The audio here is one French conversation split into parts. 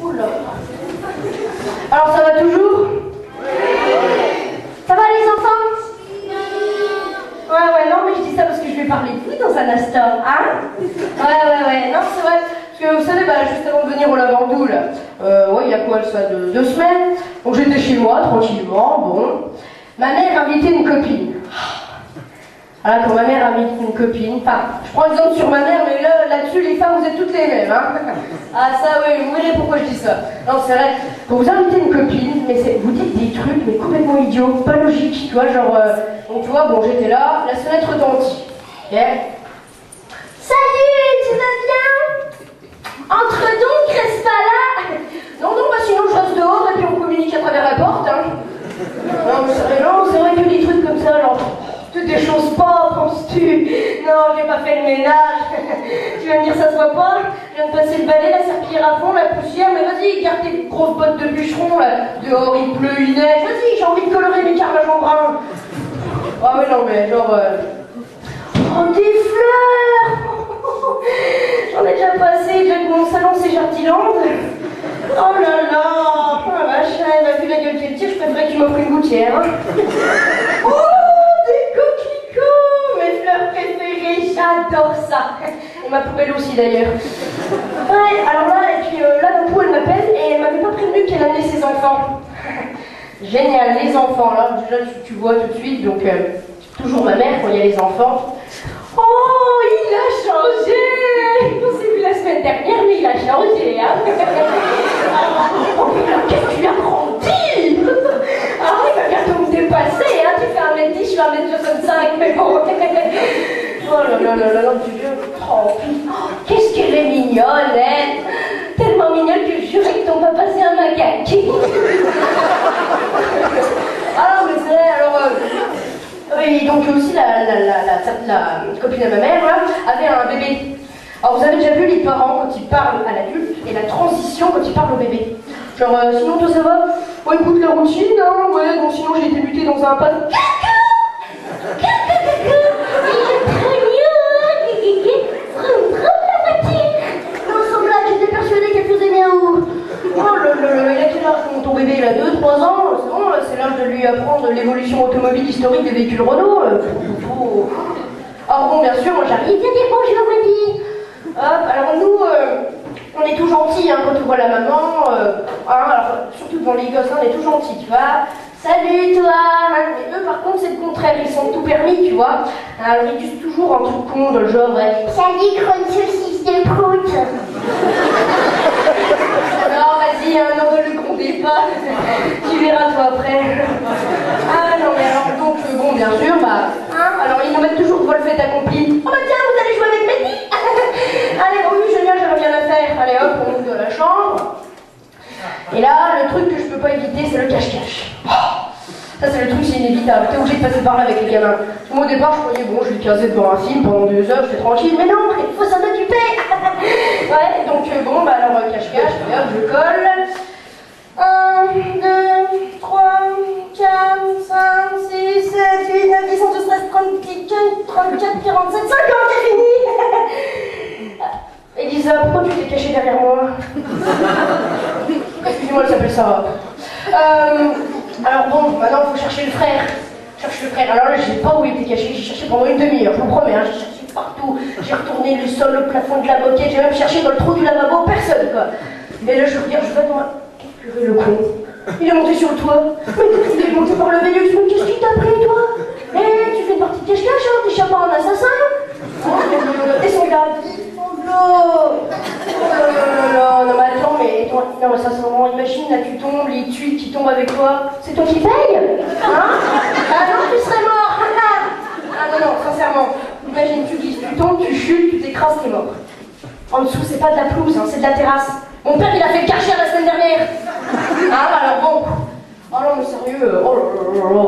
Oula. Alors ça va toujours? Ça va les enfants? Ouais, non mais je dis ça parce que je vais parler de vous dans un instant, hein? Ouais, non c'est vrai, parce que vous savez, juste avant de venir au Lavandou, là, il y a quoi ça, 2 semaines, donc j'étais chez moi, tranquillement, bon, ma mère invitait une copine. Voilà, quand ma mère invite une copine, enfin, je prends exemple sur ma mère, mais là-dessus, les femmes, vous êtes toutes les mêmes, hein. Ah ça, oui, vous verrez pourquoi je dis ça. Non, c'est vrai, quand vous invitez une copine, mais vous dites des trucs, mais complètement idiots, pas logiques, tu vois, genre, donc tu vois, bon, j'étais là, la sonnette retentit. Yeah. Salut, tu vas bien? Entre donc, reste pas là. Non, sinon je reste dehors et puis on communique à travers la porte, hein. Non, c'est vrai que des trucs comme ça, genre... Toutes des choses pas, penses-tu? Non, j'ai pas fait le ménage. Tu vas me dire ça se voit pas? Je viens de passer le balai, la serpillière à fond, la poussière, mais vas-y, garde tes grosses bottes de bûcheron, là. Dehors, il pleut, il neige. Vas-y, j'ai envie de colorer mes carrelages en brun. Ah oui, non, mais genre... Oh, des fleurs. J'en ai déjà passé, déjà que mon salon, c'est Jardiland. Oh là là. Oh la vache, elle a vu la gueule qu'elle tire, je préférerais que tu m'offres une gouttière. Hein. Oh, mes fleurs préférées, j'adore ça. Et ma poubelle aussi d'ailleurs. Ouais, alors là, et puis là d'un coup elle m'appelle et elle m'avait pas prévenu qu'elle amenait ses enfants. Génial, les enfants, là déjà tu vois tout de suite, donc toujours ma mère quand il y a les enfants. Oh, il a changé. On s'est vu la semaine dernière, mais il a changé, hein. Oh putain, qu'est-ce que tu as grandi. Ah, il va bientôt me dépasser, hein. Tu fais 1m10, je suis 1m65, mais bon. Oh là là, tu veux. Oh, qu'est-ce qu'elle est mignonne, elle. Tellement mignonne que je jurais que ton papa c'est un macaque. Ah non, mais c'est vrai, alors... oui, donc aussi la copine de ma mère là, avait un bébé. Alors vous avez déjà vu les parents quand ils parlent à l'adulte et la transition quand ils parlent au bébé. Genre, sinon toi ça va? Ouais, écoute la routine, hein, ouais, bon sinon j'ai été mutée dans un pas de... Ton bébé il a 2-3 ans, c'est bon, c'est l'âge de lui apprendre l'évolution automobile historique des véhicules Renault. Alors bon, bien sûr, moi j'arrive, viens dire bonjour Wendy. Hop, alors nous, on est tout gentils hein, quand on voit la maman, alors, surtout devant les gosses, on est tout gentils, tu vois. Salut toi. Mais eux par contre c'est le contraire, ils sont tout permis, tu vois. Alors ils disent toujours un truc con de genre salut grosse saucisse de prout. Alors vas-y, non ne le grondez pas, tu verras toi après. Ah non mais alors donc bon bien sûr, alors ils nous mettent toujours devant le fait accompli. Oh bah tiens, vous allez jouer avec Betty. Allez bon oui génial, j'ai rien à faire. Allez hop, on ouvre de la chambre. Et là, le truc que je peux pas éviter, c'est le cache-cache. Ça c'est le truc, c'est inévitable, t'es obligé de passer par là avec les gamins. Moi au départ je croyais bon je vais caser devant un film pendant 2 heures, j'étais tranquille, mais non, il faut s'en occuper. Ouais, donc bon alors cache-cache, regarde, je colle. 1, 2, 3, 4, 5, 6, 7, 8, 9, 10, 11, 12, 13, 34, 47, 50, c'est fini. Elisa, pourquoi tu t'es cachée derrière moi? Excusez-moi, elle s'appelle Sarah. Alors bon, maintenant il faut chercher le frère. Cherche le frère. Alors là, je sais pas où il était caché. J'ai cherché pendant une demi-heure, je vous promets. Hein, j'ai cherché partout. J'ai retourné le sol, le plafond de la moquette. J'ai même cherché dans le trou du lavabo. Personne, quoi. Et là, je regarde, je vais dans ma... Purée, le con. Il est monté sur le toit. Mais il est monté par le Vélux. Mais qu'est-ce qu'il t'a pris, toi? Eh, tu fais une partie de cache-cache, hein? T'es pas un assassin? Descends là. Oh là, non mais attends, mais non mais ça c'est vraiment, imagine là tu tombes, les tuiles qui tombent avec toi, c'est toi qui paye? Hein? Ah non, tu serais mort. Ah non, sincèrement, imagine tu glisses, tu tombes, tu chutes, tu t'écrases, t'es mort. En dessous c'est pas de la pelouse, hein, c'est de la terrasse. Mon père il a fait le Karcher la semaine dernière. Ah alors bon, oh non mais sérieux, oh là là.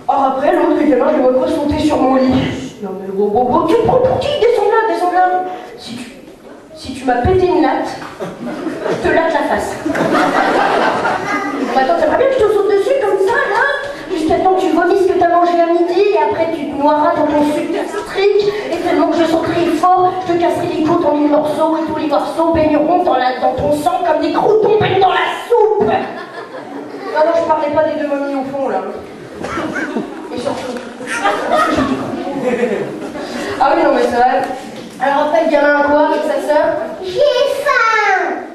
Or après l'autre également je le vois pas sauter sur mon lit. Non mais wow, tu me prends pour qui? Descends là. Si tu m'as pété une latte, je te latte la face. Attends, t'aimerais bien que je te saute dessus comme ça, là? Jusqu'à temps que tu vomisses ce que t'as mangé à midi, et après tu te noieras dans ton sucre gastrique, et tellement que je sauterai fort, je te casserai les côtes en 1000 morceaux, et tous les morceaux baigneront dans ton sang comme comme des croûtes tombées dans la soupe. Non, non, je parlais pas des deux momies au fond, là. Et surtout... Ah oui, non, mais c'est vrai. Alors après, le gamin a quoi avec sa sœur? J'ai faim.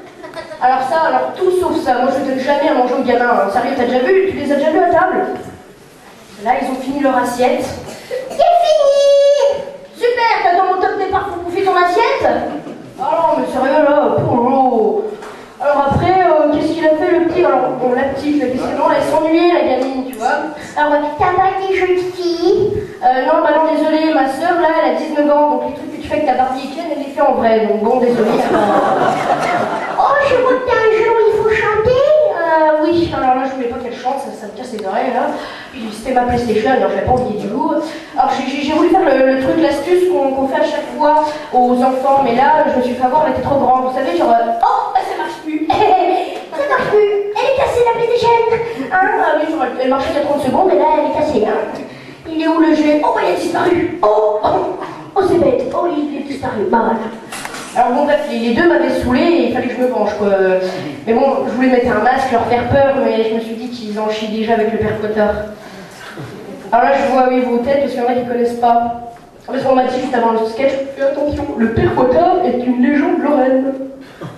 Alors ça, alors tout sauf ça. Moi, je ne donne jamais à manger aux gamins. Hein. Sérieux, t'as déjà vu? Tu les as déjà vus à table? Là, ils ont fini leur assiette. C'est fini. Super, t'as dans mon top départ pour bouffer ton assiette? Oh non, mais sérieux, là, oh. Alors après, qu'est-ce qu'il a fait, le petit? Alors, bon, la petite, la question, elle s'ennuyait, la gamine, tu vois. Alors, T'as pas des jeux de filles? non, bah non, désolé, ma soeur, là, elle a 19 ans, donc les trucs que tu fais avec ta Barbie Ken, elle les fait en vrai, donc bon, désolé. Oh, je vois que t'as un jeu où il faut chanter. Oui, alors là, je voulais pas qu'elle chante, ça me casse les oreilles, là. Puis c'était ma PlayStation, alors j'avais pas envie du coup. Alors j'ai voulu faire le truc, l'astuce qu'on fait à chaque fois aux enfants, mais là, je me suis fait avoir, elle était trop grande. Vous savez, genre, oh, ça marche plus. Ça marche plus. Elle est cassée, la PlayStation. Hein, ah oui, genre, elle marchait il y a 30 secondes, et là, elle est cassée. Hein. Il est où le jeu? Oh, il a disparu. Oh, c'est bête. Oh, il est disparu. Bah voilà. Alors bon, bref, les deux m'avaient saoulé et il fallait que je me venge, quoi. Mais bon, je voulais mettre un masque, leur faire peur, mais je me suis dit qu'ils en chient déjà avec le père Cottard. Alors là, je vois, oui, vos têtes, parce qu'il y en a qui connaissent pas. Parce qu'on m'a dit juste avant le sketch, fais attention, le père Cottard est une légende lorraine.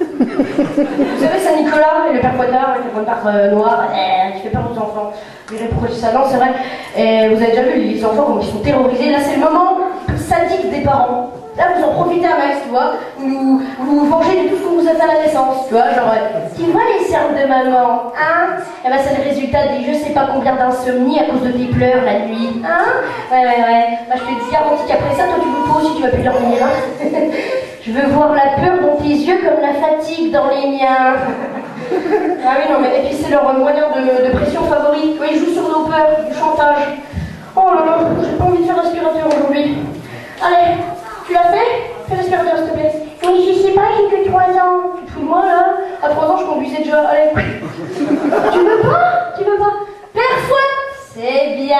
Vous savez, Saint-Nicolas et le père Cottard, avec la bonne part noire, qui fait peur aux enfants. Vous direz pourquoi je dis ça? Non, c'est vrai. Et vous avez déjà vu les enfants, comment ils sont terrorisés. Là, c'est le moment sadique des parents. Là, vous en profitez un max, tu vois. Vous vous vengez de tout ce qu'on vous a fait à la naissance, tu vois. Genre, tu vois les cernes de maman, hein? Eh ben, c'est le résultat des je sais pas combien d'insomnie à cause de tes pleurs la nuit, hein? Ouais. Bah, je te garantis qu'après ça, toi, tu veux pas aussi, tu vas plus dormir, hein? Je veux voir la peur dans tes yeux comme la fatigue dans les miens. Ah oui, non, mais et puis c'est leur moyen de pression favori. Oui, ils jouent sur nos peurs, du chantage. Oh là là, j'ai pas envie de faire l'aspirateur aujourd'hui. Allez, tu l'as fait? Fais l'aspirateur, s'il te plaît. Mais je sais pas, j'ai que 3 ans. Tu te fous de moi, là? À 3 ans, je conduisais déjà. Allez. Tu veux pas? Père Fouette? C'est bien.